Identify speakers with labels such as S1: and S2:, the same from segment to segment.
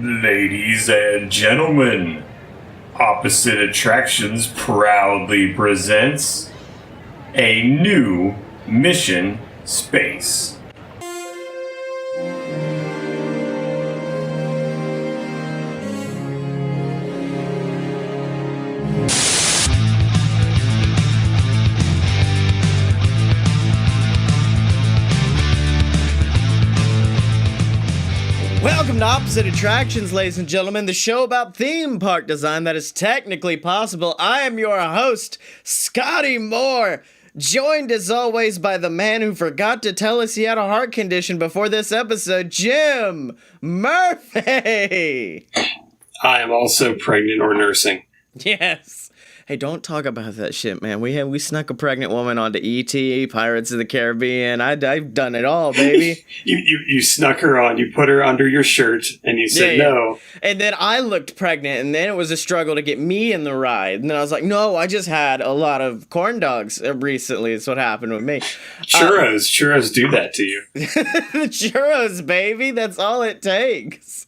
S1: Ladies and gentlemen, Opposite Attractions proudly presents a new Mission Space.
S2: Welcome to Opposite Attractions, ladies and gentlemen, the show about theme park design that is technically possible. I am your host, Scottye Moore, joined as always by the man who forgot to tell us he had a heart condition before this episode, Jim Murphy.
S3: I am also pregnant or nursing.
S2: Yes. Hey, don't talk about that shit, man. We snuck a pregnant woman onto E.T., Pirates of the Caribbean. I've done it all, baby.
S3: you snuck her on. You put her under your shirt, and you said no.
S2: And then I looked pregnant, and then it was a struggle to get me in the ride. And then I was like, no, I just had a lot of corn dogs recently. Is what happened with me.
S3: Churros do that to you.
S2: The churros, baby. That's all it takes.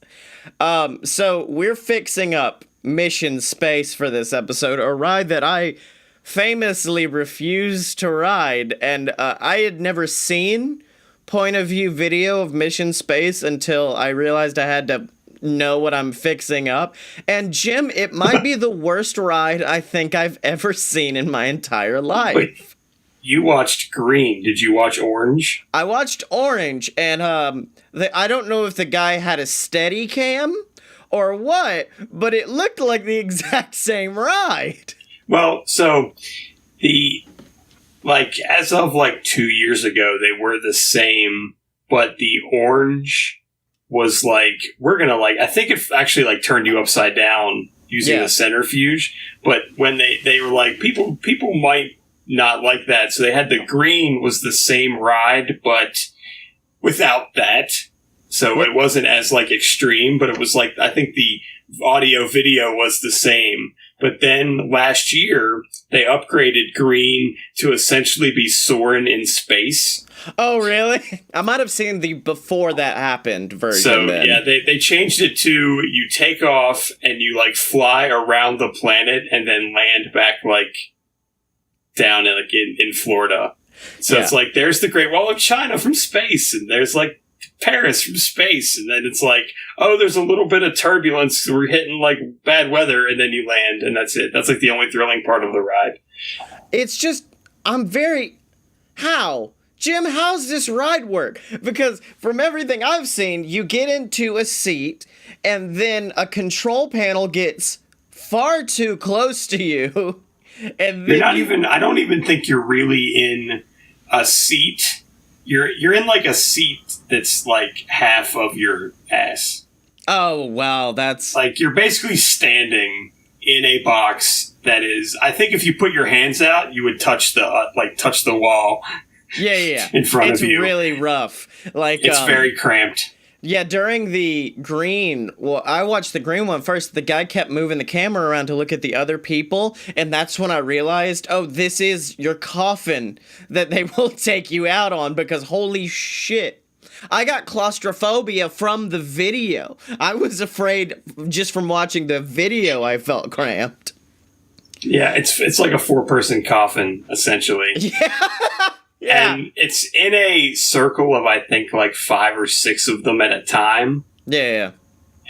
S2: So we're fixing up Mission Space for this episode, a ride that I famously refused to ride, and I had never seen point of view video of Mission Space until I realized I had to know what I'm fixing up. And Jim, it might be the worst ride I think I've ever seen in my entire life.
S3: Wait, you watched Green. Did you watch Orange?
S2: I watched Orange, and I don't know if the guy had a steady cam or what, but it looked like the exact same ride.
S3: Well, so as of 2 years ago, they were the same, but the orange was we're gonna I think it actually turned you upside down using the centrifuge, but when they were people might not like that, so they had the green was the same ride, but without that. So it wasn't as extreme, but it was I think the audio video was the same. But then last year they upgraded Green to essentially be Soarin' in space.
S2: Oh, really? I might have seen the before that happened version.
S3: So
S2: then.
S3: Yeah, they changed it to you take off and you fly around the planet and then land back down in Florida. So it's there's the Great Wall of China from space, and there's Paris from space, and then it's there's a little bit of turbulence, we're hitting bad weather, and then you land, and that's it. That's the only thrilling part of the ride.
S2: It's just, Jim, how's this ride work? Because from everything I've seen, you get into a seat, and then a control panel gets far too close to you, and then
S3: I don't even think you're really in a seat. You're in a seat that's half of your ass.
S2: Oh, wow, that's...
S3: you're basically standing in a box that is... I think if you put your hands out, you would touch the wall.
S2: Yeah.
S3: In front of you.
S2: It's really rough.
S3: It's very cramped.
S2: Yeah, during the green, I watched the green one first. The guy kept moving the camera around to look at the other people, and that's when I realized, this is your coffin that they will take you out on, because holy shit. I got claustrophobia from the video. I was afraid just from watching the video. I felt cramped.
S3: Yeah, it's a 4-person coffin, essentially.
S2: Yeah. Yeah.
S3: And it's in a circle of, I think, 5 or 6 of them at a time.
S2: Yeah.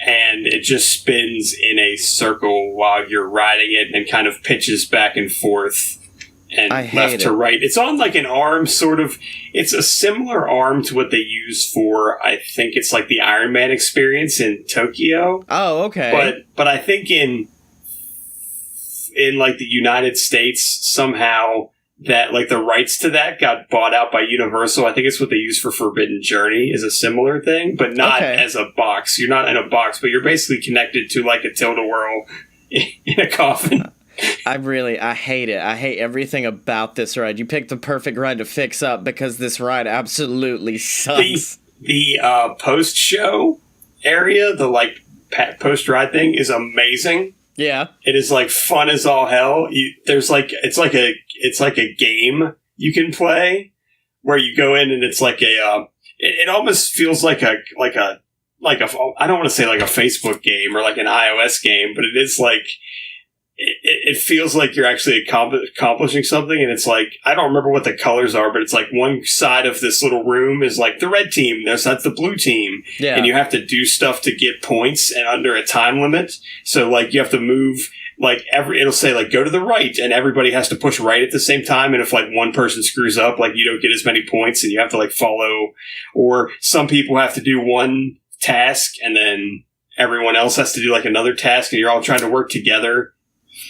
S3: And it just spins in a circle while you're riding it and kind of pitches back and forth and left to right. It's on an arm, sort of. It's a similar arm to what they use for, I think it's the Iron Man experience in Tokyo.
S2: Oh, okay.
S3: But I think in the United States, somehow... that the rights to that got bought out by Universal. I think it's what they use for Forbidden Journey is a similar thing, but not as a box. You're not in a box, but you're basically connected to a tilt-a-whirl in a coffin.
S2: I hate it. I hate everything about this ride. You picked the perfect ride to fix up because this ride absolutely sucks.
S3: The post-show area, the post-ride thing is amazing.
S2: Yeah.
S3: It is fun as all hell. There's it's like a game you can play where you go in and it's it almost feels like a like I don't want to say like a Facebook game or like an iOS game, but it is like it feels like you're actually accomplishing something. And it's like, I don't remember what the colors are, but it's like one side of this little room is like the red team, that's the blue team.
S2: Yeah.
S3: And you have to do stuff to get points and under a time limit. So like you have to move, like it'll say like go to the right, and everybody has to push right at the same time. And if like one person screws up, like you don't get as many points, and you have to like follow. Or some people have to do one task, and then everyone else has to do like another task, and you're all trying to work together.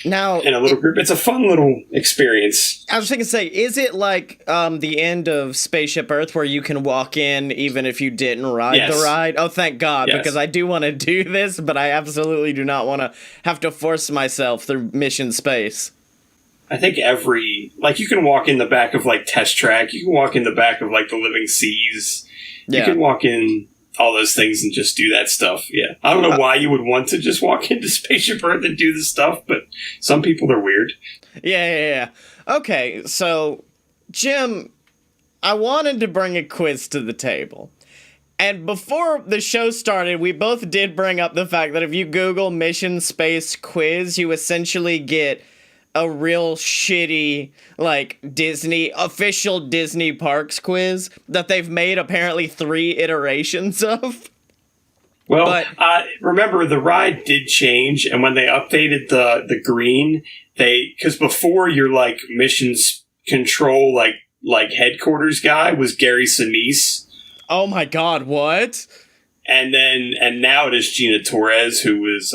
S2: Now,
S3: In a little group. It's a fun little experience.
S2: I was thinking, say, is it like the end of Spaceship Earth where you can walk in even if you didn't ride the ride? Oh, thank God, because I do want to do this, but I absolutely do not want to have to force myself through Mission Space.
S3: I think you can walk in the back of like Test Track, you can walk in the back of like the Living Seas, you can walk in all those things and just do that stuff. Yeah. I don't know why you would want to just walk into Spaceship Earth and do this stuff, but some people are weird.
S2: Yeah. Okay, so, Jim, I wanted to bring a quiz to the table. And before the show started, we both did bring up the fact that if you Google Mission Space Quiz, you essentially get a real shitty, like, official Disney Parks quiz that they've made apparently 3 iterations of.
S3: Well, remember, the ride did change, and when they updated the green, because before your, like, missions control, like headquarters guy was Gary Sinise.
S2: Oh my God, what?
S3: And now it is Gina Torres, who was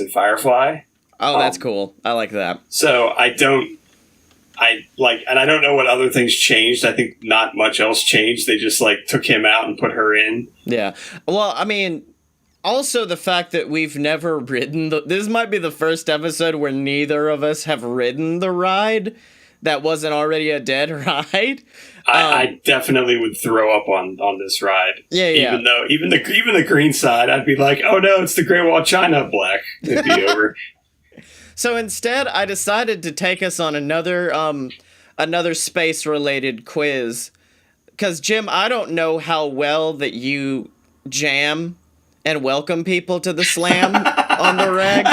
S3: in Firefly.
S2: Oh, that's cool. I like that.
S3: So I don't know what other things changed. I think not much else changed. They just like took him out and put her in.
S2: Yeah. Well, I mean, also the fact that we've never ridden this might be the first episode where neither of us have ridden the ride that wasn't already a dead ride.
S3: I definitely would throw up on this ride.
S2: Yeah.
S3: Even though even the green side, I'd be like, oh no, it's the Great Wall of China black. It'd be over.
S2: So instead, I decided to take us on another space-related quiz. Because, Jim, I don't know how well that you jam and welcome people to the slam on the reg.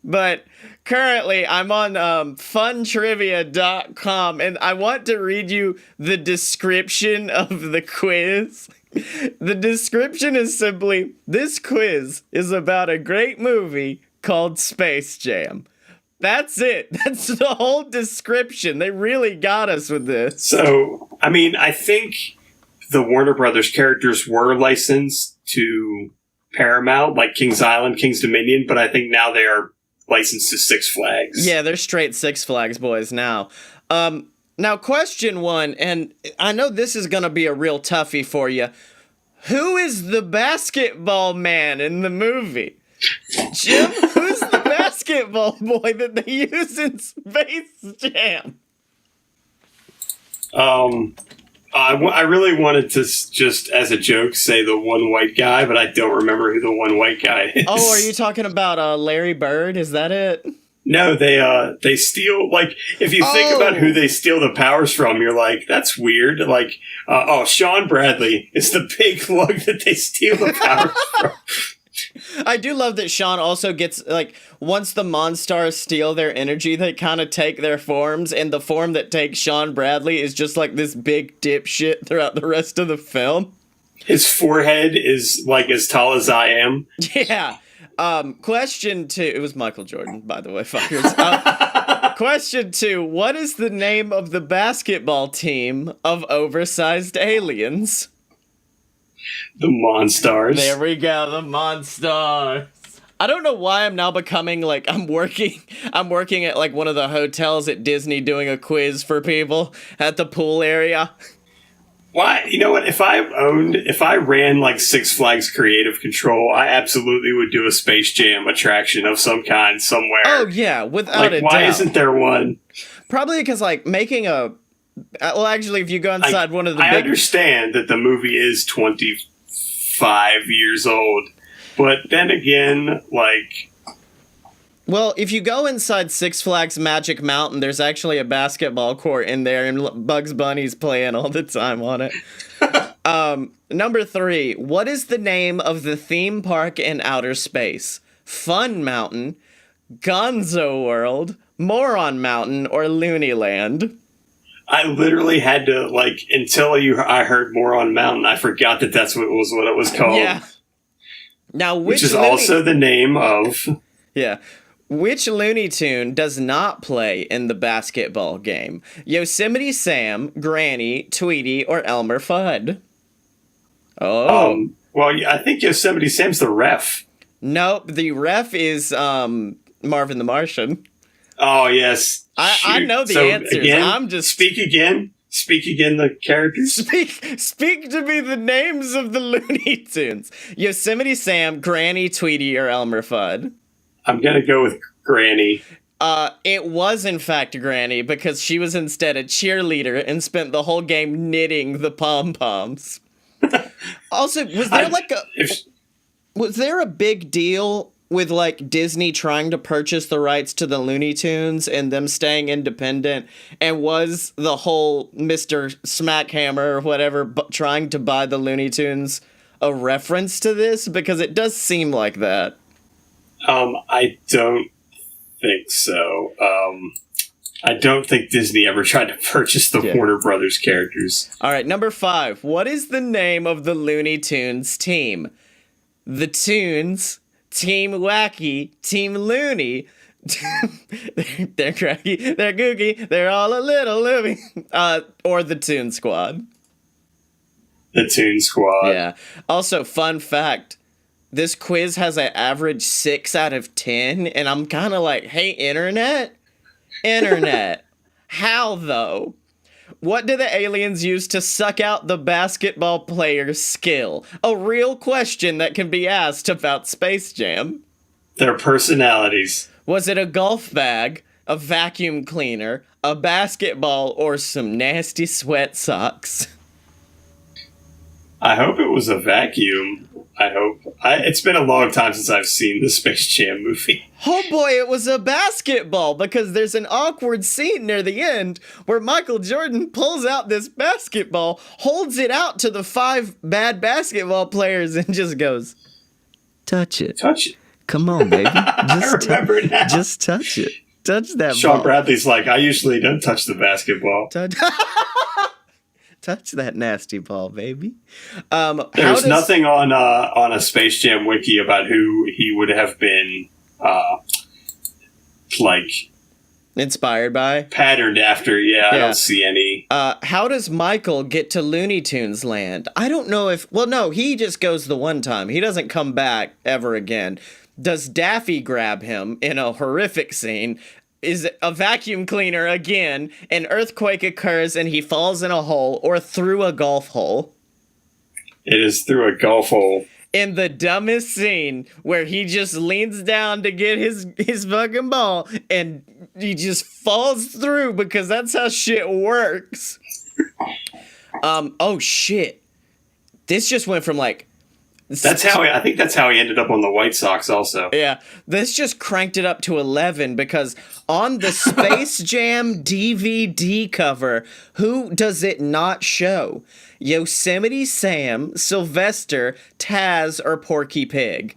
S2: But currently, I'm on funtrivia.com, and I want to read you the description of the quiz. The description is simply, this quiz is about a great movie called Space Jam. That's it. That's the whole description. They really got us with this.
S3: So, I mean, I think the Warner Brothers characters were licensed to Paramount, like Kings Island, Kings Dominion, but I think now they are licensed to Six Flags.
S2: Yeah, they're straight Six Flags boys now. Now, question 1, and I know this is going to be a real toughie for you. Who is the basketball man in the movie? Jim, who's the basketball boy that they use in Space Jam?
S3: I really wanted to just, as a joke, say the one white guy, but I don't remember who the one white guy is.
S2: Oh, are you talking about Larry Bird? Is that it?
S3: No, they steal, like, if you think about who they steal the powers from, you're like, that's weird. Like, Shawn Bradley is the big lug that they steal the powers from.
S2: I do love that Shawn also gets, like, once the Monstars steal their energy, they kind of take their forms, and the form that takes Shawn Bradley is just, like, this big dipshit throughout the rest of the film.
S3: His forehead is, like, as tall as I am.
S2: Yeah. Question 2, it was Michael Jordan, by the way, fuckers. Question 2, what is the name of the basketball team of oversized aliens?
S3: The Monstars.
S2: There we go, the Monstars. I don't know why I'm now becoming like I'm working at like one of the hotels at Disney doing a quiz for people at the pool area.
S3: Why? You know what? If I ran like Six Flags Creative Control, I absolutely would do a Space Jam attraction of some kind somewhere.
S2: Oh yeah, without a doubt.
S3: Why isn't there one?
S2: Probably because like making a. Well, actually, if you go inside one of the
S3: I understand that the movie is 25 years old, but then again, like...
S2: Well, if you go inside Six Flags Magic Mountain, there's actually a basketball court in there, and Bugs Bunny's playing all the time on it. Number 3. What is the name of the theme park in outer space? Fun Mountain, Gonzo World, Moron Mountain, or Looney Land?
S3: I literally had to, like, until I heard Moron Mountain, I forgot that that's what it was called.
S2: Yeah. Now,
S3: which is also the name of...
S2: Yeah. Which Looney Tune does not play in the basketball game? Yosemite Sam, Granny, Tweety, or Elmer Fudd? Oh.
S3: Well, I think Yosemite Sam's the ref.
S2: Nope, the ref is Marvin the Martian.
S3: Oh, yes.
S2: I know the answers.
S3: Again,
S2: I'm just...
S3: Speak again, the characters.
S2: Speak to me the names of the Looney Tunes. Yosemite Sam, Granny, Tweety, or Elmer Fudd?
S3: I'm going to go with Granny.
S2: It was in fact Granny because she was instead a cheerleader and spent the whole game knitting the pom-poms. Also, was there a big deal with like Disney trying to purchase the rights to the Looney Tunes and them staying independent? And was the whole Mr. Smackhammer or whatever trying to buy the Looney Tunes a reference to this? Because it does seem like that.
S3: I don't think so. I don't think Disney ever tried to purchase the Warner Brothers characters.
S2: All right, number 5. What is the name of the Looney Tunes team? The Tunes, Team Wacky, Team Looney. They're cracky, they're gooky, they're all a little loony. Or the Toon Squad.
S3: The Toon Squad.
S2: Yeah. Also, fun fact. This quiz has an average 6 out of 10, and I'm kind of like, hey, Internet, how though? What do the aliens use to suck out the basketball player's skill? A real question that can be asked about Space Jam.
S3: Their personalities.
S2: Was it a golf bag, a vacuum cleaner, a basketball, or some nasty sweat socks?
S3: I hope it was a vacuum. It's been a long time since I've seen the Space Jam movie.
S2: Oh boy, it was a basketball, because there's an awkward scene near the end where Michael Jordan pulls out this basketball, holds it out to the 5 bad basketball players, and just goes, touch it.
S3: Touch it.
S2: Come on, baby.
S3: I remember now.
S2: Just touch it. Touch that
S3: Shawn
S2: ball.
S3: Bradley's like, I usually don't touch the basketball.
S2: Touch that nasty ball, baby.
S3: There's nothing on a Space Jam wiki about who he would have been,
S2: inspired by,
S3: patterned after. Yeah, I don't see any.
S2: How does Michael get to Looney Tunes Land? I don't know if. Well, no, he just goes the one time. He doesn't come back ever again. Does Daffy grab him in a horrific scene? Is a vacuum cleaner again, an earthquake occurs and he falls in a hole or through a golf hole?
S3: It is through a golf hole.
S2: In the dumbest scene where he just leans down to get his fucking ball and he just falls through because that's how shit works. Oh shit. This just went from like...
S3: I think that's how he ended up on the White Sox also.
S2: Yeah, this just cranked it up to 11 because on the Space Jam DVD cover, who does it not show? Yosemite Sam, Sylvester, Taz, or Porky Pig?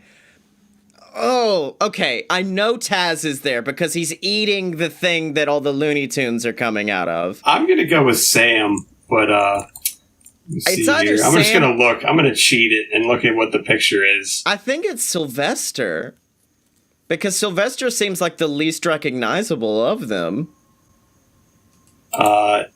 S2: Oh, okay, I know Taz is there because he's eating the thing that all the Looney Tunes are coming out of.
S3: I'm gonna go with Sam, but
S2: it's either
S3: I'm just gonna look. I'm gonna cheat it and look at what the picture is.
S2: I think it's Sylvester. Because Sylvester seems like the least recognizable of them.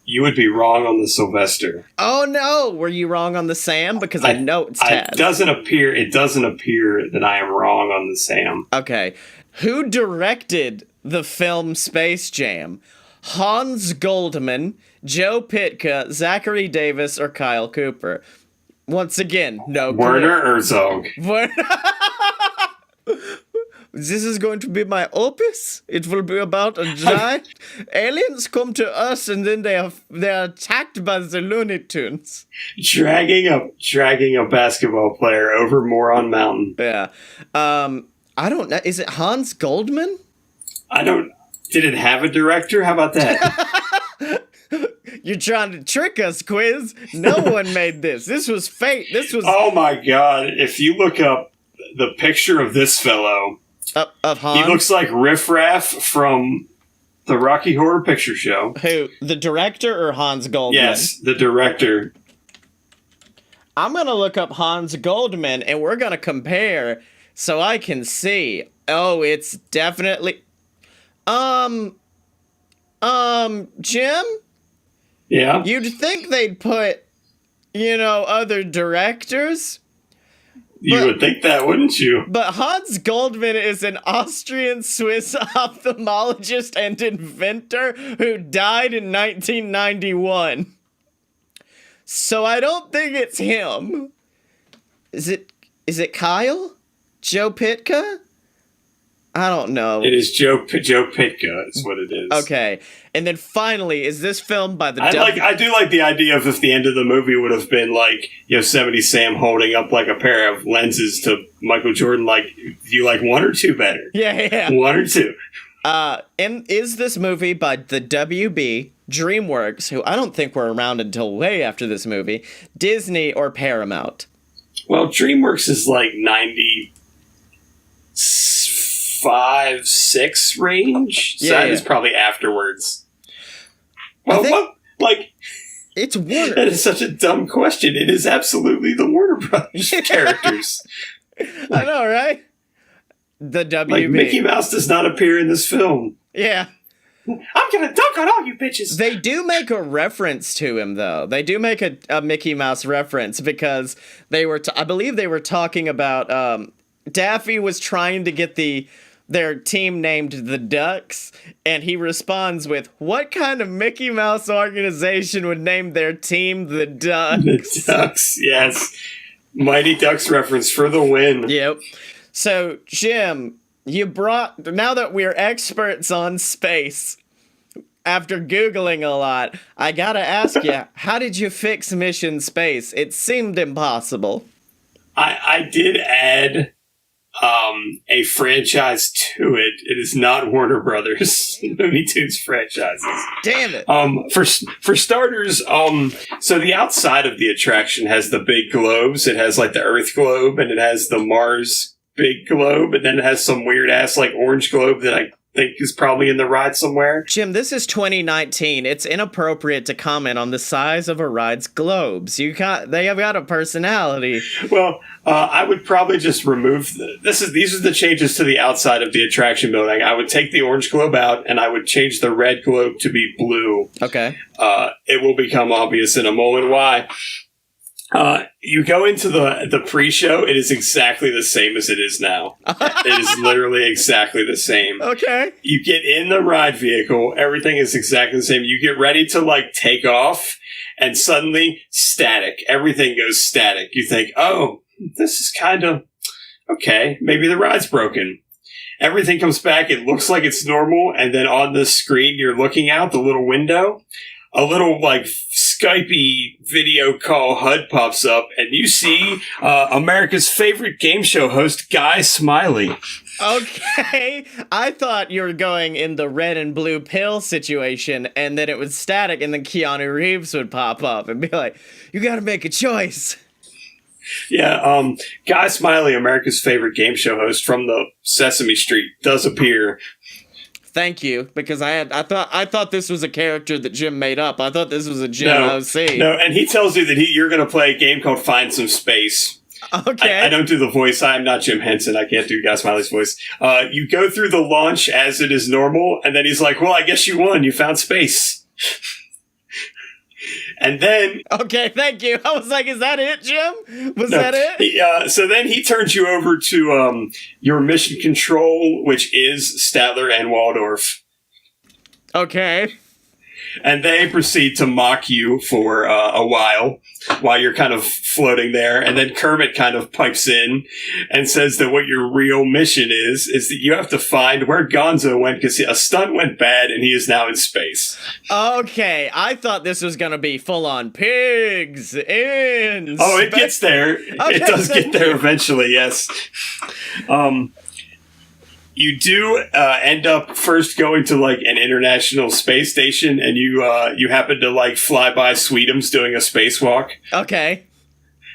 S3: You would be wrong on the Sylvester.
S2: Oh no! Were you wrong on the Sam? Because I know it's Taz.
S3: It doesn't appear that I am wrong on the Sam.
S2: Okay. Who directed the film Space Jam? Hans Goldman, Joe Pytka, Zachary Davis, or Kyle Cooper? Once again, no clue.
S3: Werner Herzog.
S2: This is going to be my opus. It will be about a giant aliens come to us and then they are attacked by the Looney Tunes.
S3: Dragging a basketball player over Moron Mountain.
S2: Yeah. I don't know. Is it Hans Goldman?
S3: Did it have a director? How about that?
S2: You're trying to trick us, Quiz. No one made this. This was fate. This was
S3: Oh my god! If you look up the picture of this fellow,
S2: of Hans.
S3: he looks like Riff Raff from the Rocky Horror Picture Show.
S2: Who? The director or Hans Goldman?
S3: Yes, the director.
S2: I'm gonna look up Hans Goldman and we're gonna compare so I can see. Oh, it's definitely Jim?
S3: Yeah.
S2: You'd think they'd put, other directors?
S3: You would think that, wouldn't you?
S2: But Hans Goldman is an Austrian-Swiss ophthalmologist and inventor who died in 1991. So I don't think it's him. Is it Kyle? Joe Pitka? I don't know.
S3: It is Joe Pitka is what it is.
S2: Okay. And then finally, is this filmed by the
S3: I do like the idea of if the end of the movie would have been like Yosemite Sam holding up like a pair of lenses to Michael Jordan, like, do you like one or two better?
S2: Yeah.
S3: One or two.
S2: And is this movie by the WB, DreamWorks, who I don't think were around until way after this movie, Disney, or Paramount?
S3: Well, DreamWorks is like 95, 6 range. So that is probably afterwards. Well,
S2: it's Warner.
S3: That is such a dumb question. It is absolutely the Warner Brothers characters.
S2: I know, right? The WB.
S3: Like, Mickey Mouse does not appear in this film.
S2: Yeah.
S3: I'm gonna dunk on all you bitches.
S2: They do make a reference to him, though. They do make a Mickey Mouse reference because they were, I believe they were talking about, Daffy was trying to get their team named the Ducks, and he responds with, what kind of Mickey Mouse organization would name their team the Ducks?
S3: The Ducks, yes. Mighty Ducks reference for the win.
S2: Yep. So, Jim, now that we're experts on space, after Googling a lot, I gotta ask you, how did you fix Mission Space? It seemed impossible.
S3: I did add a franchise to it. It is not Warner Brothers Looney Tunes franchises.
S2: Damn it.
S3: For starters, so the outside of the attraction has the big globes. It has like the Earth globe, and it has the Mars big globe, and then it has some weird ass like orange globe that I think is probably in the ride somewhere.
S2: Jim, this is 2019. It's inappropriate to comment on the size of a ride's globes. They have got a personality.
S3: Well, I would probably just remove these are the changes to the outside of the attraction building. I would take the orange globe out, and I would change the red globe to be blue.
S2: Okay.
S3: It will become obvious in a moment why. You go into the pre-show, it is exactly the same as it is now. It is literally exactly the same.
S2: Okay.
S3: You get in the ride vehicle, everything is exactly the same. You get ready to like take off, and suddenly static. Everything goes static. You think, oh, this is kind of okay. Maybe the ride's broken. Everything comes back. It looks like it's normal. And then on the screen, you're looking out the little window. A little like Skype video call HUD pops up, and you see America's favorite game show host, Guy Smiley.
S2: Okay. I thought you were going in the red and blue pill situation, and then it was static, and then Keanu Reeves would pop up and be like, you gotta make a choice.
S3: Yeah, Guy Smiley, America's favorite game show host from the Sesame Street, does appear.
S2: Thank you, because I thought this was a character that Jim made up. I thought this was a Jim OC.
S3: No, and he tells you that you're going to play a game called Find Some Space.
S2: Okay.
S3: I don't do the voice. I'm not Jim Henson. I can't do Guy Smiley's voice. You go through the launch as it is normal, and then he's like, well, I guess you won. You found space. And then...
S2: Okay, thank you. I was like, is that it, Jim? Was that it?
S3: So then he turns you over to your mission control, which is Statler and Waldorf.
S2: Okay.
S3: And they proceed to mock you for a while you're kind of floating there. And then Kermit kind of pipes in and says that what your real mission is that you have to find where Gonzo went because a stunt went bad and he is now in space.
S2: Okay, I thought this was going to be full-on pigs in
S3: Oh, it gets there. Okay, it does get there eventually, yes. You do end up first going to like an international space station, and you happen to like fly by Sweetums doing a spacewalk.
S2: Okay.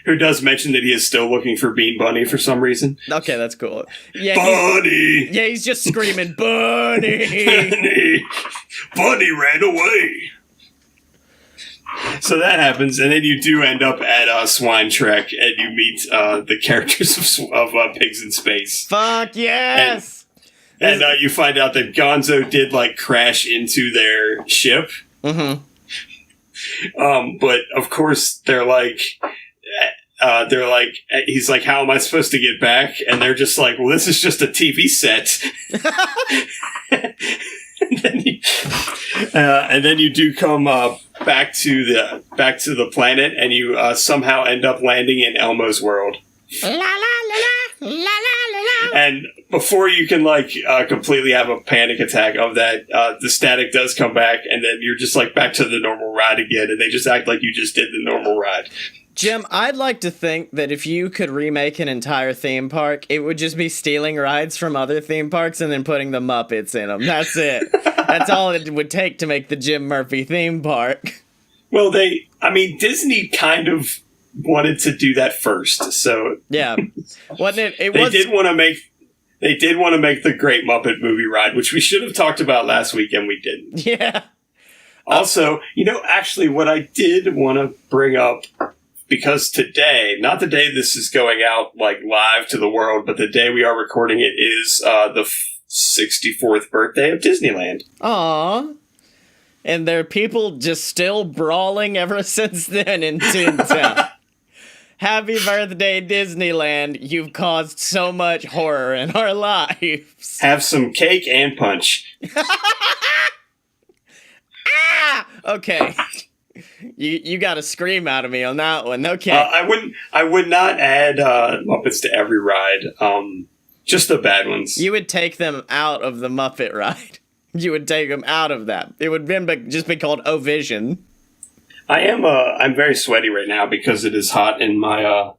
S3: Who does mention that he is still looking for Bean Bunny for some reason?
S2: Okay, that's cool. Yeah,
S3: Bunny!
S2: He's just screaming, Bunny!
S3: Bunny! Bunny ran away! So that happens, and then you do end up at Swine Trek, and you meet the characters of Pigs in Space.
S2: Fuck yes!
S3: And you find out that Gonzo did, like, crash into their ship.
S2: Mm-hmm.
S3: But, of course, they're like, he's like, how am I supposed to get back? And they're just like, well, this is just a TV set. and then you do come back to the planet, and you somehow end up landing in Elmo's world.
S2: La la la la la la la.
S3: And before you can completely have a panic attack of that, the static does come back, and then you're just like back to the normal ride again, and they just act like you just did the normal ride.
S2: Jim, I'd like to think that if you could remake an entire theme park, it would just be stealing rides from other theme parks and then putting the Muppets in them. That's it. That's all it would take to make the Jim Murphy theme park.
S3: Well, Disney kind of wanted to do that first, so
S2: yeah, wasn't it?
S3: They did want to make the Great Muppet Movie Ride, which we should have talked about last week, and we didn't.
S2: Yeah.
S3: Also, actually, what I did want to bring up. Because today, not the day this is going out like live to the world, but the day we are recording it is the 64th birthday of Disneyland.
S2: Aww. And there are people just still brawling ever since then in Toontown. Happy birthday, Disneyland. You've caused so much horror in our lives.
S3: Have some cake and punch.
S2: Ah! Okay. You got to scream out of me on that one. Okay.
S3: I would not add Muppets to every ride. Just the bad ones.
S2: You would take them out of the Muppet ride. You would take them out of that. It would just be called O-Vision.
S3: I'm very sweaty right now because it is hot in my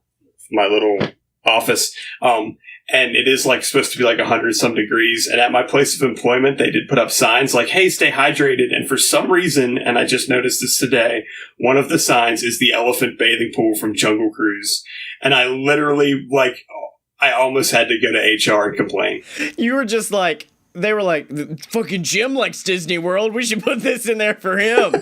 S3: my little office. And it is supposed to be 100 some degrees. And at my place of employment, they did put up signs like, hey, stay hydrated. And for some reason, and I just noticed this today, one of the signs is the elephant bathing pool from Jungle Cruise. And I literally, I almost had to go to HR and complain.
S2: You were just they were like, fucking Jim likes Disney World. We should put this in there for him.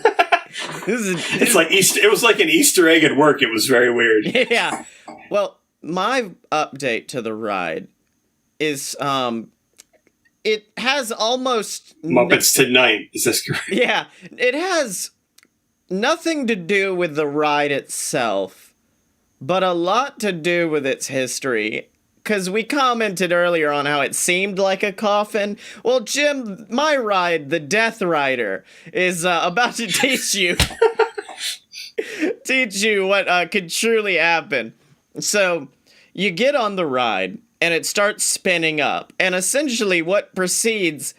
S3: It's like Easter. It was like an Easter egg at work. It was very weird.
S2: Yeah. Well, my update to the ride is it has almost
S3: Muppets Tonight. Is this correct?
S2: Yeah, it has nothing to do with the ride itself, but a lot to do with its history. Because we commented earlier on how it seemed like a coffin. Well, Jim, my ride, the Death Rider, is about to teach you what could truly happen. So, you get on the ride, and it starts spinning up. And essentially what proceeds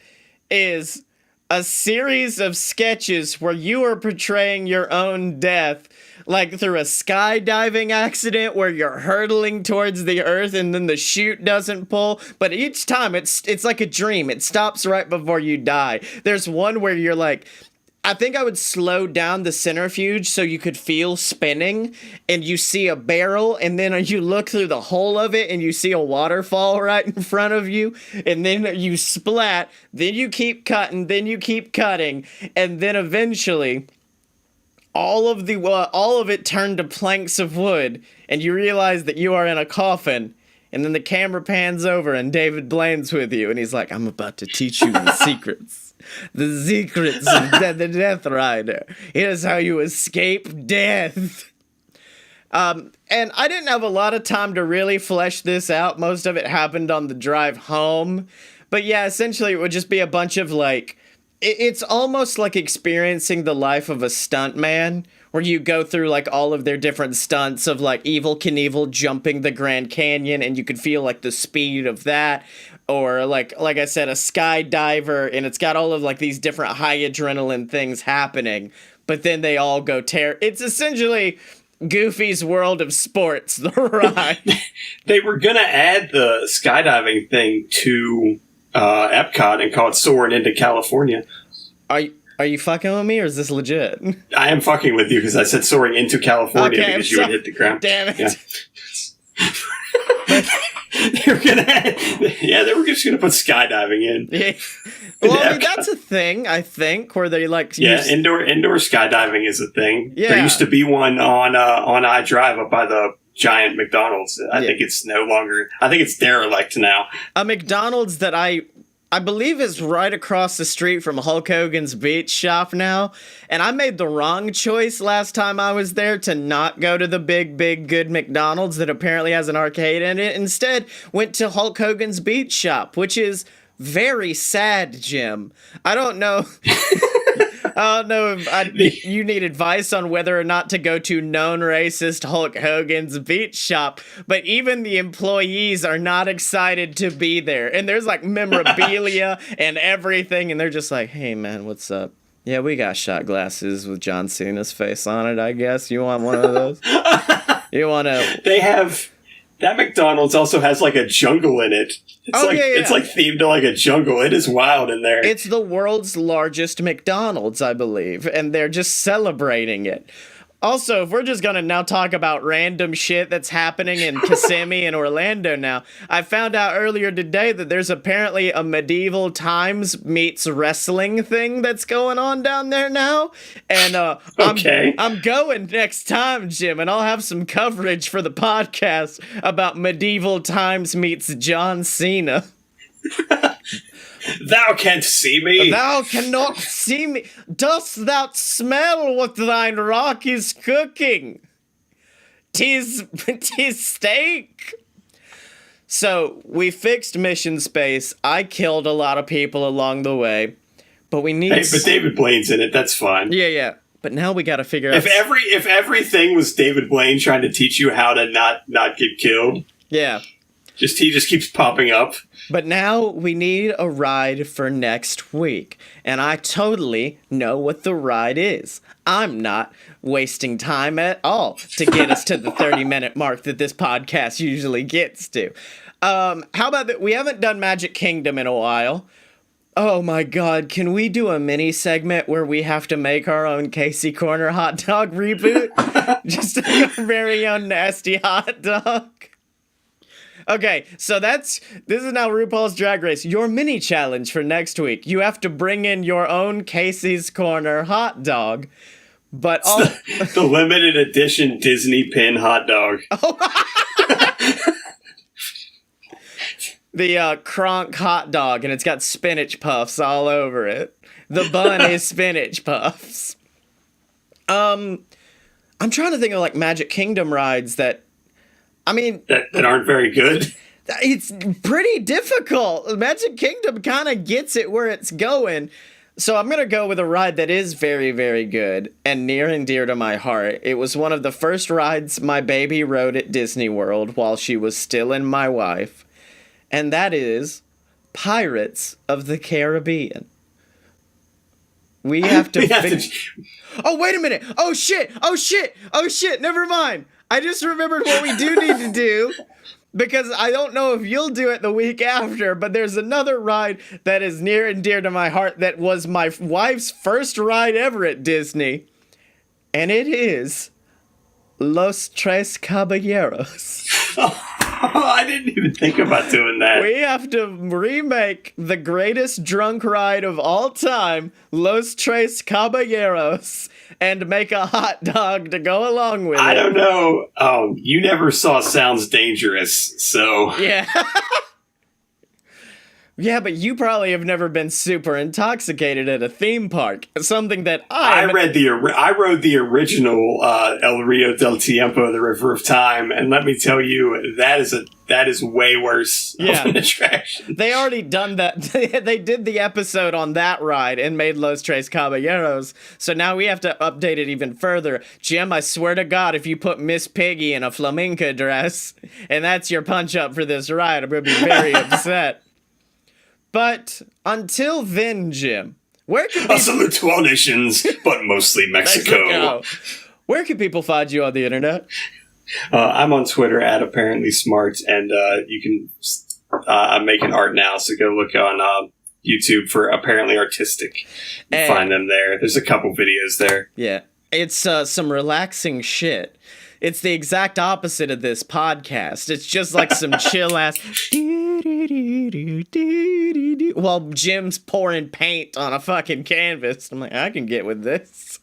S2: is a series of sketches where you are portraying your own death, like through a skydiving accident where you're hurtling towards the earth and then the chute doesn't pull. But each time, it's like a dream. It stops right before you die. There's one where you're like... I think I would slow down the centrifuge so you could feel spinning, and you see a barrel, and then you look through the hole of it, and you see a waterfall right in front of you, and then you splat, then you keep cutting, and then eventually, all of it turned to planks of wood, and you realize that you are in a coffin. And then the camera pans over, and David Blaine's with you, and he's like, I'm about to teach you the secrets. The secrets of the Death Rider. Here's how you escape death. And I didn't have a lot of time to really flesh this out. Most of it happened on the drive home. But yeah, essentially it would just be a bunch of it's almost like experiencing the life of a stuntman, where you go through all of their different stunts of Evel Knievel jumping the Grand Canyon, and you could feel the speed of that, or like I said, a skydiver, and it's got all of these different high adrenaline things happening, but then they all go it's essentially Goofy's World of Sports, the ride.
S3: They were gonna add the skydiving thing to Epcot and call it Soaring into California.
S2: Are you fucking with me, or is this legit?
S3: I am fucking with you because I said soaring into California because you would hit the ground.
S2: Damn it.
S3: Yeah. They were just gonna put skydiving in.
S2: Yeah. Well, I mean, that's a thing, I think, where they like
S3: indoor skydiving is a thing.
S2: Yeah.
S3: There used to be one on I-Drive up by the giant McDonald's. I think it's no longer. I think it's derelict now.
S2: A McDonald's that I believe is right across the street from Hulk Hogan's Beach Shop now. And I made the wrong choice last time I was there to not go to the big, good McDonald's that apparently has an arcade in it. Instead, went to Hulk Hogan's Beach Shop, which is very sad, Jim. I don't know. I don't know if you need advice on whether or not to go to known racist Hulk Hogan's Beach Shop, but even the employees are not excited to be there. And there's like memorabilia and everything, and they're just like, hey man, what's up? Yeah, we got shot glasses with John Cena's face on it, I guess. You want one of those? You want to...
S3: They have... That McDonald's also has like a jungle in it. It's like themed to like a jungle. It is wild in there.
S2: It's the world's largest McDonald's, I believe, and they're just celebrating it. Also, if we're just going to now talk about random shit that's happening in Kissimmee and Orlando now, I found out earlier today that there's apparently a medieval times meets wrestling thing that's going on down there now. And I'm going next time, Jim, and I'll have some coverage for the podcast about medieval times meets John Cena.
S3: Thou canst see me.
S2: Thou cannot see me. Dost thou smell what thine rock is cooking? 'Tis steak. So, we fixed mission space. I killed a lot of people along the way. But we need...
S3: Hey, but David Blaine's in it. That's fine.
S2: Yeah. But now we gotta figure out...
S3: If everything was David Blaine trying to teach you how to not get killed...
S2: Yeah.
S3: He just keeps popping up.
S2: But now we need a ride for next week. And I totally know what the ride is. I'm not wasting time at all to get us to the 30-minute mark that this podcast usually gets to. How about that? We haven't done Magic Kingdom in a while. Oh my god, can we do a mini segment where we have to make our own Casey Corner hot dog reboot? Just like our very own nasty hot dog. Okay, so this is now RuPaul's Drag Race. Your mini challenge for next week. You have to bring in your own Casey's Corner hot dog, but
S3: the limited edition Disney pin hot dog.
S2: The Kronk hot dog, and it's got spinach puffs all over it. The bun is spinach puffs. I'm trying to think of like Magic Kingdom rides that
S3: aren't very good.
S2: It's pretty difficult. Magic Kingdom kind of gets it where it's going. So I'm going to go with a ride that is very, very good and near and dear to my heart. It was one of the first rides my baby rode at Disney World while she was still in my wife. And that is Pirates of the Caribbean. We have to... Oh, wait a minute. Oh, shit. Never mind. I just remembered what we do need to do, because I don't know if you'll do it the week after, but there's another ride that is near and dear to my heart that was my wife's first ride ever at Disney, and it is Los Tres Caballeros.
S3: I didn't even think about doing that.
S2: We have to remake the greatest drunk ride of all time, Los Tres Caballeros, and make a hot dog to go along with it.
S3: I don't know. Oh, you never saw Sounds Dangerous, so...
S2: Yeah. Yeah, but you probably have never been super intoxicated at a theme park. Something that I
S3: rode the original El Rio del Tiempo, the River of Time, and let me tell you, that is way worse of an attraction.
S2: They already done that. They did the episode on that ride and made Los Tres Caballeros, so now we have to update it even further. Jim, I swear to God, if you put Miss Piggy in a flamenco dress, and that's your punch-up for this ride, I'm going to be very upset. But until then, Jim, where can people...
S3: salute to all nations, but mostly Mexico.
S2: Where can people find you on the internet?
S3: I'm on Twitter at apparently smart, and you can I'm making art now, so go look on YouTube for Apparently Artistic. Find them there. There's a couple videos there.
S2: Yeah. It's some relaxing shit. It's the exact opposite of this podcast. It's just like some chill ass while Jim's pouring paint on a fucking canvas. I'm like, I can get with this.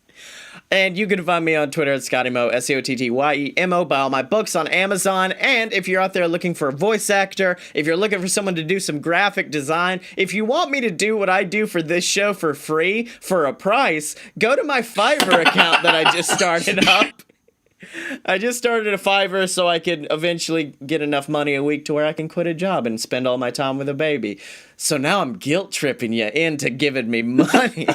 S2: And you can find me on Twitter at ScottyMo, SCOTTYEMO, buy all my books on Amazon. And if you're out there looking for a voice actor, if you're looking for someone to do some graphic design, if you want me to do what I do for this show for free, for a price, go to my Fiverr account that I just started up. I just started a Fiverr so I could eventually get enough money a week to where I can quit a job and spend all my time with a baby. So now I'm guilt tripping you into giving me money.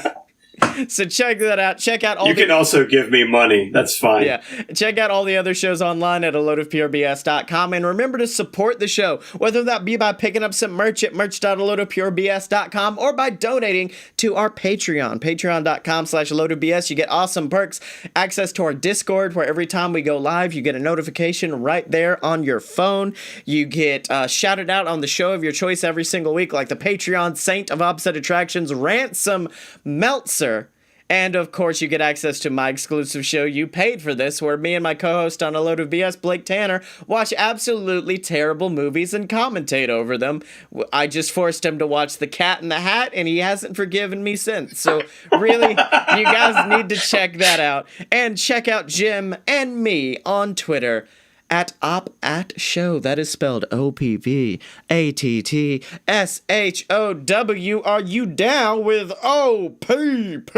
S2: So check that out. Check out all
S3: You can also give me money. That's fine.
S2: Yeah. Check out all the other shows online at aloadofpurebs.com. And remember to support the show, whether that be by picking up some merch at merch.aloadofpurebs.com or by donating to our Patreon, patreon.com/aloadofbs. You get awesome perks, access to our Discord, where every time we go live, you get a notification right there on your phone. You get shouted out on the show of your choice every single week, like the Patreon Saint of Opposite Attractions, Ransom Meltzer. And, of course, you get access to my exclusive show, You Paid for This, where me and my co-host on A Load of BS, Blake Tanner, watch absolutely terrible movies and commentate over them. I just forced him to watch The Cat in the Hat, and he hasn't forgiven me since. So, really, you guys need to check that out. And check out Jim and me on Twitter at OpAtShow. That is spelled OPVATTSHOW. Are you down with OPP?